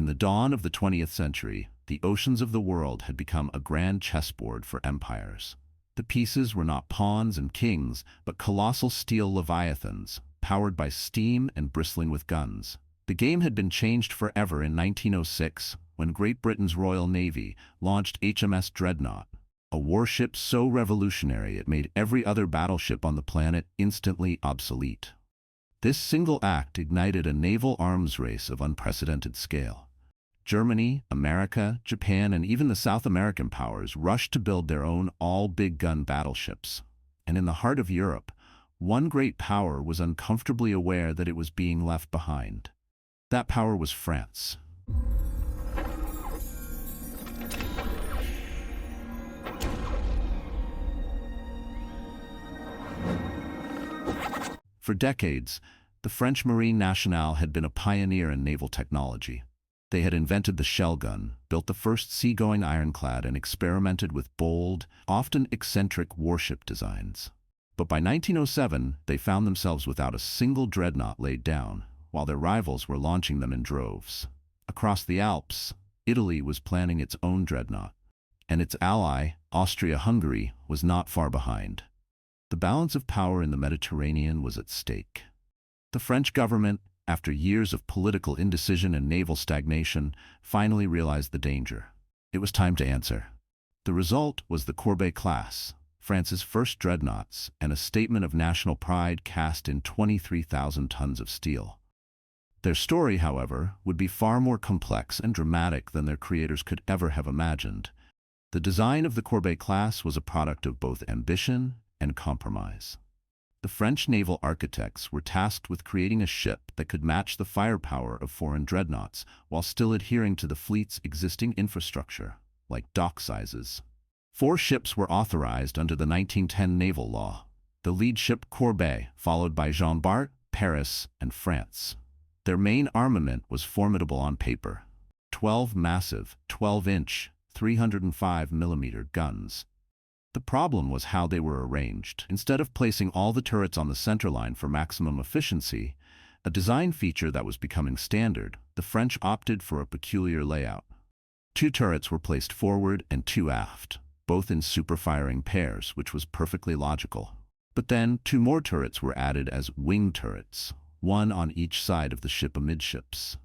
the dawn of the 20th century, the oceans of the world had become a grand chessboard for empires. The pieces were not pawns and kings, but colossal steel leviathans, powered by steam and bristling with guns. The game had been changed forever in 1906, when Great Britain's Royal Navy launched HMS Dreadnought, a warship so revolutionary it made every other battleship on the planet instantly obsolete. This single act ignited a naval arms race of unprecedented scale. Germany, America, Japan, and even the South American powers rushed to build their own all-big-gun battleships. And in the heart of Europe, one great power was uncomfortably aware that it was being left behind. That power was France. For decades, the French Marine Nationale had been a pioneer in naval technology. They had invented the shell gun, built the first seagoing ironclad, and experimented with bold, often eccentric warship designs. But by 1907, they found themselves without a single dreadnought laid down, while their rivals were launching them in droves. Across the Alps, Italy was planning its own dreadnought, and its ally, Austria-Hungary, was not far behind. The balance of power in the Mediterranean was at stake. The French government, after years of political indecision and naval stagnation, finally realized the danger. It was time to answer. The result was the Courbet-class, France's first dreadnoughts, and a statement of national pride cast in 23,000 tons of steel. Their story, however, would be far more complex and dramatic than their creators could ever have imagined. The design of the Courbet-class was a product of both ambition and compromise. The French naval architects were tasked with creating a ship that could match the firepower of foreign dreadnoughts while still adhering to the fleet's existing infrastructure, like dock sizes. 4 ships were authorized under the 1910 naval law. The lead ship Courbet, followed by Jean Bart, Paris, and France. Their main armament was formidable on paper. 12 massive, 12-inch, 305mm guns. The problem was how they were arranged. Instead of placing all the turrets on the centerline for maximum efficiency, a design feature that was becoming standard, the French opted for a peculiar layout. 2 turrets were placed forward and 2 aft, both in super-firing pairs, which was perfectly logical. But then 2 more turrets were added as wing turrets, 1 on each side of the ship amidships.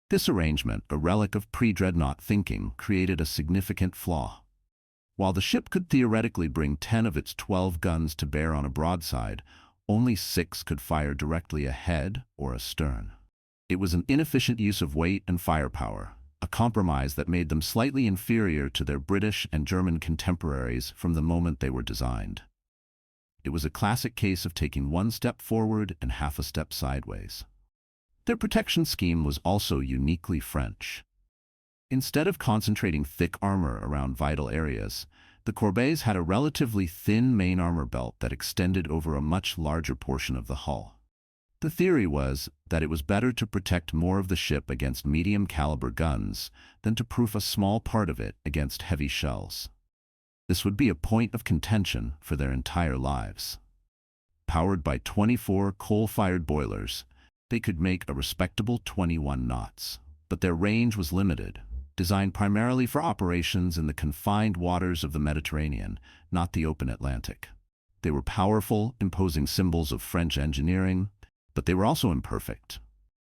This arrangement, a relic of pre-dreadnought thinking, created a significant flaw. While the ship could theoretically bring 10 of its 12 guns to bear on a broadside, only 6 could fire directly ahead or astern. It was an inefficient use of weight and firepower, a compromise that made them slightly inferior to their British and German contemporaries from the moment they were designed. It was a classic case of taking 1 step forward and half a step sideways. Their protection scheme was also uniquely French. Instead of concentrating thick armor around vital areas, the Courbets had a relatively thin main armor belt that extended over a much larger portion of the hull. The theory was that it was better to protect more of the ship against medium-caliber guns than to proof a small part of it against heavy shells. This would be a point of contention for their entire lives. Powered by 24 coal-fired boilers, they could make a respectable 21 knots, but their range was limited. Designed primarily for operations in the confined waters of the Mediterranean, not the open Atlantic. They were powerful, imposing symbols of French engineering, but they were also imperfect,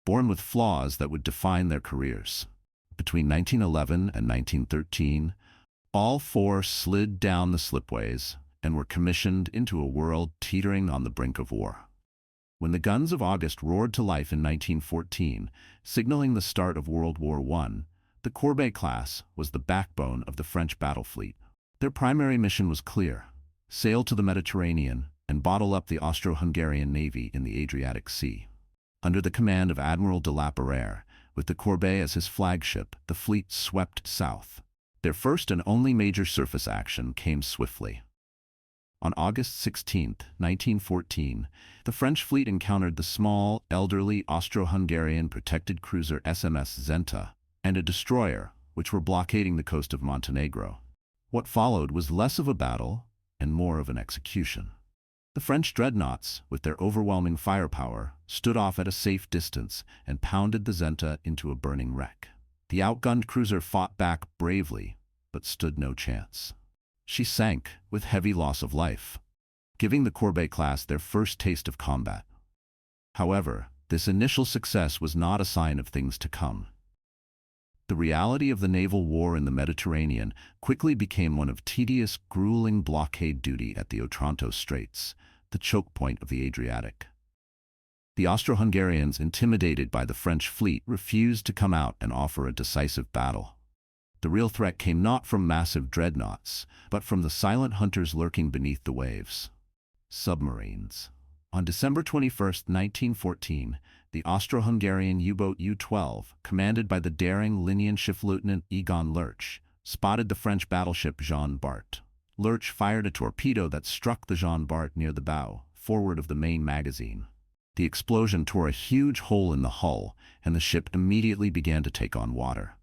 born with flaws that would define their careers. Between 1911 and 1913, all 4 slid down the slipways and were commissioned into a world teetering on the brink of war. When the guns of August roared to life in 1914, signaling the start of World War I, the Courbet-class was the backbone of the French battle fleet. Their primary mission was clear: sail to the Mediterranean and bottle up the Austro-Hungarian Navy in the Adriatic Sea. Under the command of Admiral de la Barrère, with the Courbet as his flagship, the fleet swept south. Their first and only major surface action came swiftly. On August 16, 1914, the French fleet encountered the small, elderly Austro-Hungarian protected cruiser SMS Zenta and a destroyer, which were blockading the coast of Montenegro. What followed was less of a battle and more of an execution. The French dreadnoughts, with their overwhelming firepower, stood off at a safe distance and pounded the Zenta into a burning wreck. The outgunned cruiser fought back bravely, but stood no chance. She sank with heavy loss of life, giving the Courbet-class their first taste of combat. However, this initial success was not a sign of things to come. The reality of the naval war in the Mediterranean quickly became one of tedious, grueling blockade duty at the Otranto Straits, the choke point of the Adriatic. The Austro-Hungarians, intimidated by the French fleet, refused to come out and offer a decisive battle. The real threat came not from massive dreadnoughts, but from the silent hunters lurking beneath the waves. Submarines. On December 21, 1914, the Austro-Hungarian U-boat U-12, commanded by the daring Linieschen Schiffleutnant Egon Lurch, spotted the French battleship Jean Bart. Lurch fired a torpedo that struck the Jean Bart near the bow, forward of the main magazine. The explosion tore a huge hole in the hull, and the ship immediately began to take on water.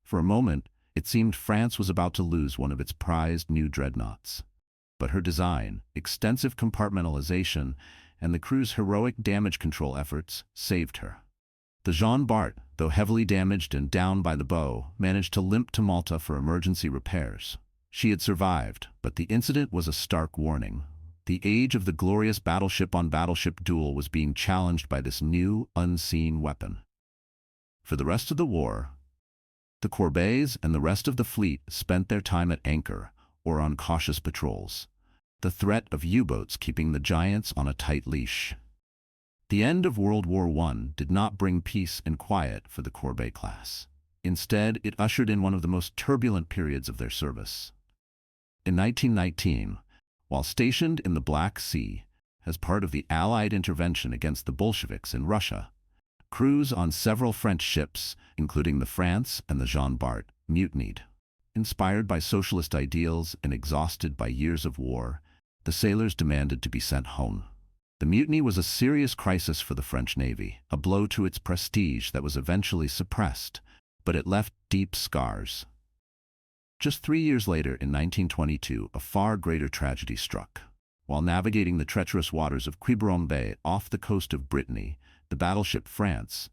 For a moment, it seemed France was about to lose one of its prized new dreadnoughts. But her design, extensive compartmentalization, and the crew's heroic damage control efforts saved her. The Jean Bart, though heavily damaged and down by the bow, managed to limp to Malta for emergency repairs. She had survived, but the incident was a stark warning. The age of the glorious battleship-on-battleship duel was being challenged by this new, unseen weapon. For the rest of the war, the Courbets and the rest of the fleet spent their time at anchor or on cautious patrols, the threat of U-boats keeping the giants on a tight leash. The end of World War I did not bring peace and quiet for the Courbet-class. Instead, it ushered in one of the most turbulent periods of their service. In 1919, while stationed in the Black Sea as part of the Allied intervention against the Bolsheviks in Russia, crews on several French ships, including the France and the Jean Bart, mutinied. Inspired by socialist ideals and exhausted by years of war, the sailors demanded to be sent home. The mutiny was a serious crisis for the French Navy, a blow to its prestige that was eventually suppressed, but it left deep scars. Just 3 years later, in 1922, a far greater tragedy struck. While navigating the treacherous waters of Quiberon Bay off the coast of Brittany, the battleship France,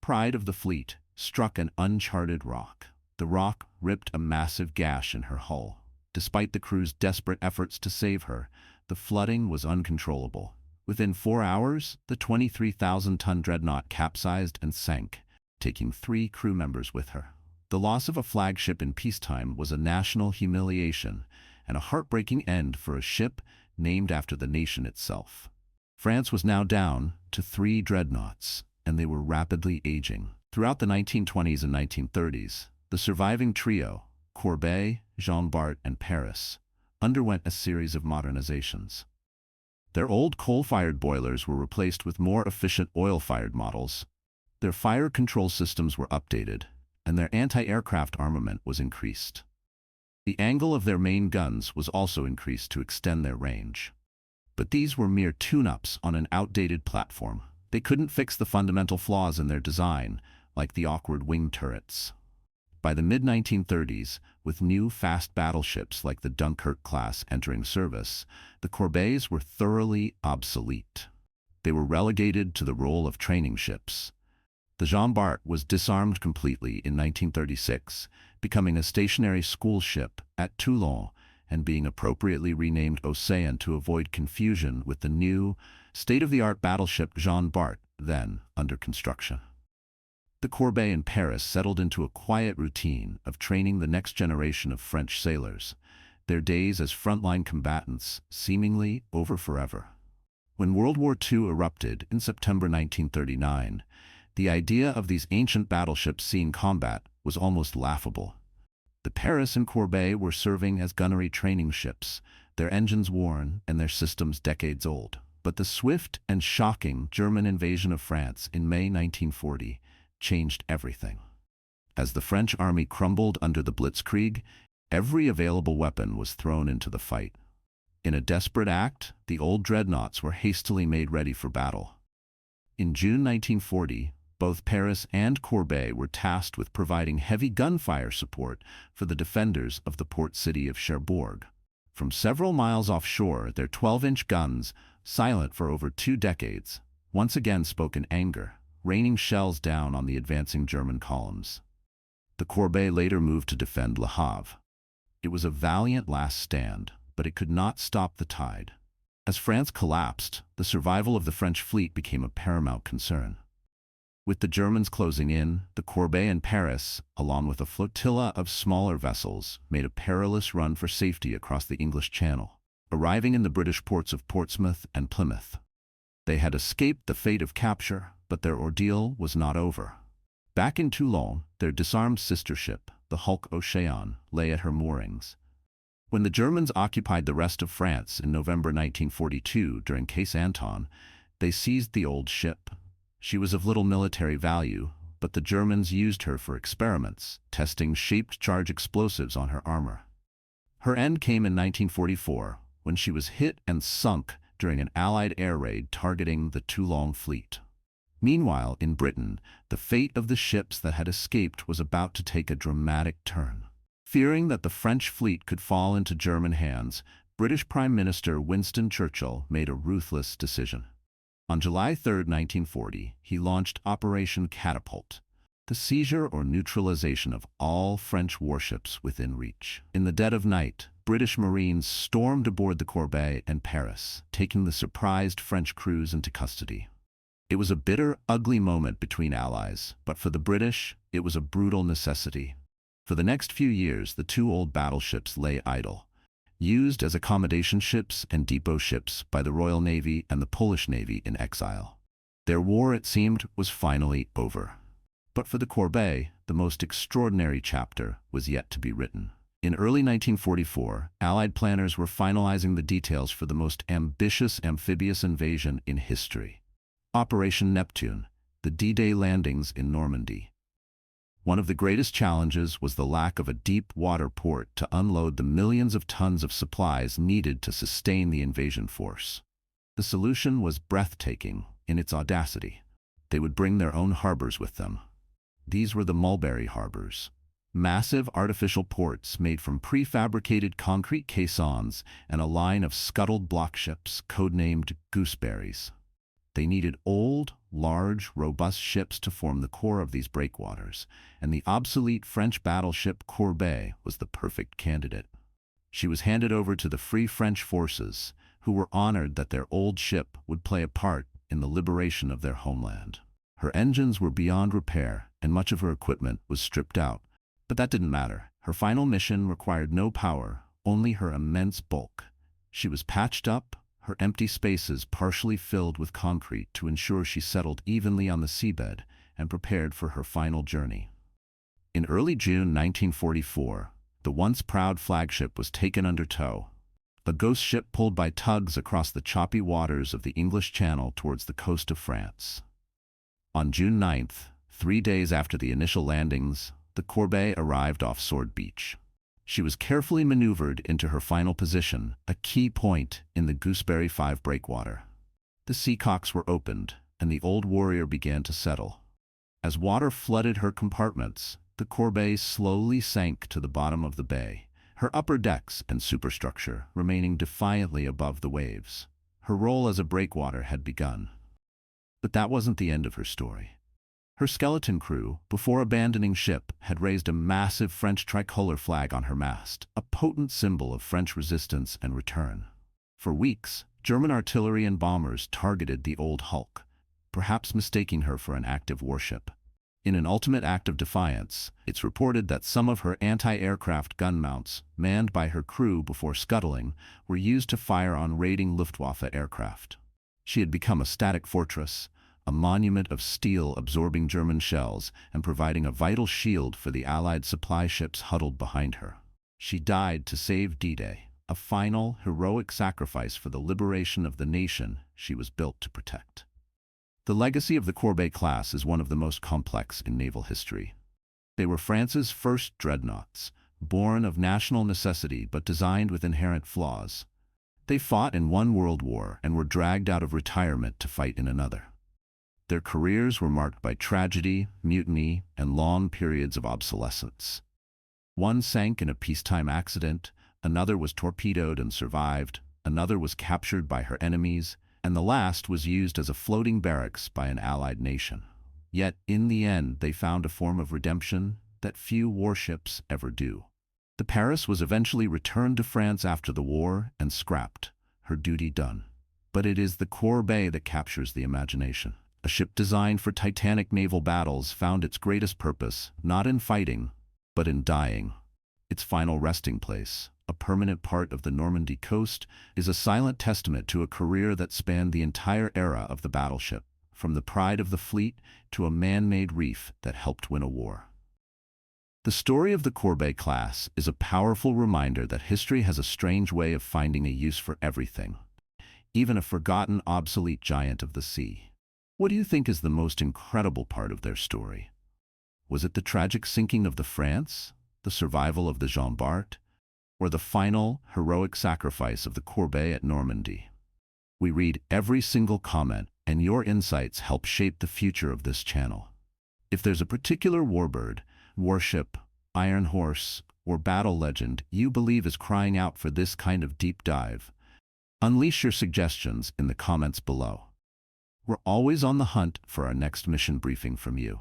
pride of the fleet, struck an uncharted rock. The rock ripped a massive gash in her hull. Despite the crew's desperate efforts to save her, the flooding was uncontrollable. Within 4 hours, the 23,000-ton dreadnought capsized and sank, taking 3 crew members with her. The loss of a flagship in peacetime was a national humiliation and a heartbreaking end for a ship named after the nation itself. France was now down to 3 dreadnoughts, and they were rapidly aging. Throughout the 1920s and 1930s, the surviving trio, Courbet, Jean Bart, and Paris, underwent a series of modernizations. Their old coal-fired boilers were replaced with more efficient oil-fired models. Their fire control systems were updated, and their anti-aircraft armament was increased. The angle of their main guns was also increased to extend their range. But these were mere tune-ups on an outdated platform. They couldn't fix the fundamental flaws in their design, like the awkward wing turrets. By the mid-1930s, with new fast battleships like the Dunkirk-class entering service, the Courbets were thoroughly obsolete. They were relegated to the role of training ships. The Jean Bart was disarmed completely in 1936, becoming a stationary school ship at Toulon and being appropriately renamed Océan to avoid confusion with the new, state-of-the-art battleship Jean Bart, then under construction. The Courbet in Paris settled into a quiet routine of training the next generation of French sailors, their days as frontline combatants seemingly over forever. When World War II erupted in September 1939, the idea of these ancient battleships seeing combat was almost laughable. The Paris and Courbet were serving as gunnery training ships, their engines worn and their systems decades old. But the swift and shocking German invasion of France in May 1940 changed everything. As the French army crumbled under the Blitzkrieg, every available weapon was thrown into the fight. In a desperate act, the old dreadnoughts were hastily made ready for battle. In June 1940, both Paris and Courbet were tasked with providing heavy gunfire support for the defenders of the port city of Cherbourg. From several miles offshore, their 12-inch guns, silent for over 2 decades, once again spoke in anger, raining shells down on the advancing German columns. The Courbet later moved to defend Le Havre. It was a valiant last stand, but it could not stop the tide. As France collapsed, the survival of the French fleet became a paramount concern. With the Germans closing in, the Courbet and Paris, along with a flotilla of smaller vessels, made a perilous run for safety across the English Channel, arriving in the British ports of Portsmouth and Plymouth. They had escaped the fate of capture, but their ordeal was not over. Back in Toulon, their disarmed sister ship, the hulk Océan, lay at her moorings. When the Germans occupied the rest of France in November 1942 during Case Anton, they seized the old ship. She was of little military value, but the Germans used her for experiments, testing shaped-charge explosives on her armor. Her end came in 1944, when she was hit and sunk during an Allied air raid targeting the Toulon fleet. Meanwhile, in Britain, the fate of the ships that had escaped was about to take a dramatic turn. Fearing that the French fleet could fall into German hands, British Prime Minister Winston Churchill made a ruthless decision. On July 3, 1940, he launched Operation Catapult, the seizure or neutralization of all French warships within reach. In the dead of night, British Marines stormed aboard the Courbet and Paris, taking the surprised French crews into custody. It was a bitter, ugly moment between allies, but for the British, it was a brutal necessity. For the next few years, the two old battleships lay idle, used as accommodation ships and depot ships by the Royal Navy and the Polish Navy in exile. Their war, it seemed, was finally over. But for the Courbet, the most extraordinary chapter was yet to be written. In early 1944, Allied planners were finalizing the details for the most ambitious amphibious invasion in history. Operation Neptune, the D-Day landings in Normandy. One of the greatest challenges was the lack of a deep water port to unload the millions of tons of supplies needed to sustain the invasion force. The solution was breathtaking in its audacity. They would bring their own harbors with them. These were the Mulberry Harbors, massive artificial ports made from prefabricated concrete caissons and a line of scuttled block ships codenamed Gooseberries. They needed old, large, robust ships to form the core of these breakwaters, and the obsolete French battleship Courbet was the perfect candidate. She was handed over to the Free French forces, who were honored that their old ship would play a part in the liberation of their homeland. Her engines were beyond repair, and much of her equipment was stripped out. But that didn't matter. Her final mission required no power, only her immense bulk. She was patched up, her empty spaces partially filled with concrete to ensure she settled evenly on the seabed and prepared for her final journey. In early June 1944, the once proud flagship was taken under tow, a ghost ship pulled by tugs across the choppy waters of the English Channel towards the coast of France. On June 9th, 3 days after the initial landings, the Courbet arrived off Sword Beach. She was carefully maneuvered into her final position, a key point in the Gooseberry 5 breakwater. The seacocks were opened, and the old warrior began to settle. As water flooded her compartments, the Courbet slowly sank to the bottom of the bay, her upper decks and superstructure remaining defiantly above the waves. Her role as a breakwater had begun. But that wasn't the end of her story. Her skeleton crew, before abandoning ship, had raised a massive French tricolor flag on her mast, a potent symbol of French resistance and return. For weeks, German artillery and bombers targeted the old hulk, perhaps mistaking her for an active warship. In an ultimate act of defiance, it's reported that some of her anti-aircraft gun mounts, manned by her crew before scuttling, were used to fire on raiding Luftwaffe aircraft. She had become a static fortress, a monument of steel absorbing German shells and providing a vital shield for the Allied supply ships huddled behind her. She died to save D-Day, a final, heroic sacrifice for the liberation of the nation she was built to protect. The legacy of the Courbet-class is one of the most complex in naval history. They were France's first dreadnoughts, born of national necessity but designed with inherent flaws. They fought in one world war and were dragged out of retirement to fight in another. Their careers were marked by tragedy, mutiny, and long periods of obsolescence. One sank in a peacetime accident, another was torpedoed and survived, another was captured by her enemies, and the last was used as a floating barracks by an Allied nation. Yet, in the end, they found a form of redemption, that few warships ever do. The Paris was eventually returned to France after the war and scrapped, her duty done. But it is the Courbet that captures the imagination. A ship designed for titanic naval battles found its greatest purpose not in fighting, but in dying. Its final resting place, a permanent part of the Normandy coast, is a silent testament to a career that spanned the entire era of the battleship, from the pride of the fleet to a man-made reef that helped win a war. The story of the Courbet-class is a powerful reminder that history has a strange way of finding a use for everything, even a forgotten, obsolete giant of the sea. What do you think is the most incredible part of their story? Was it the tragic sinking of the France, the survival of the Jean Bart, or the final, heroic sacrifice of the Courbet at Normandy? We read every single comment, and your insights help shape the future of this channel. If there's a particular warbird, warship, iron horse, or battle legend you believe is crying out for this kind of deep dive, unleash your suggestions in the comments below. We're always on the hunt for our next mission briefing from you.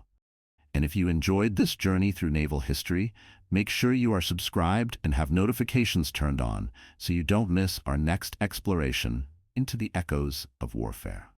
And if you enjoyed this journey through naval history, make sure you are subscribed and have notifications turned on so you don't miss our next exploration into the echoes of warfare.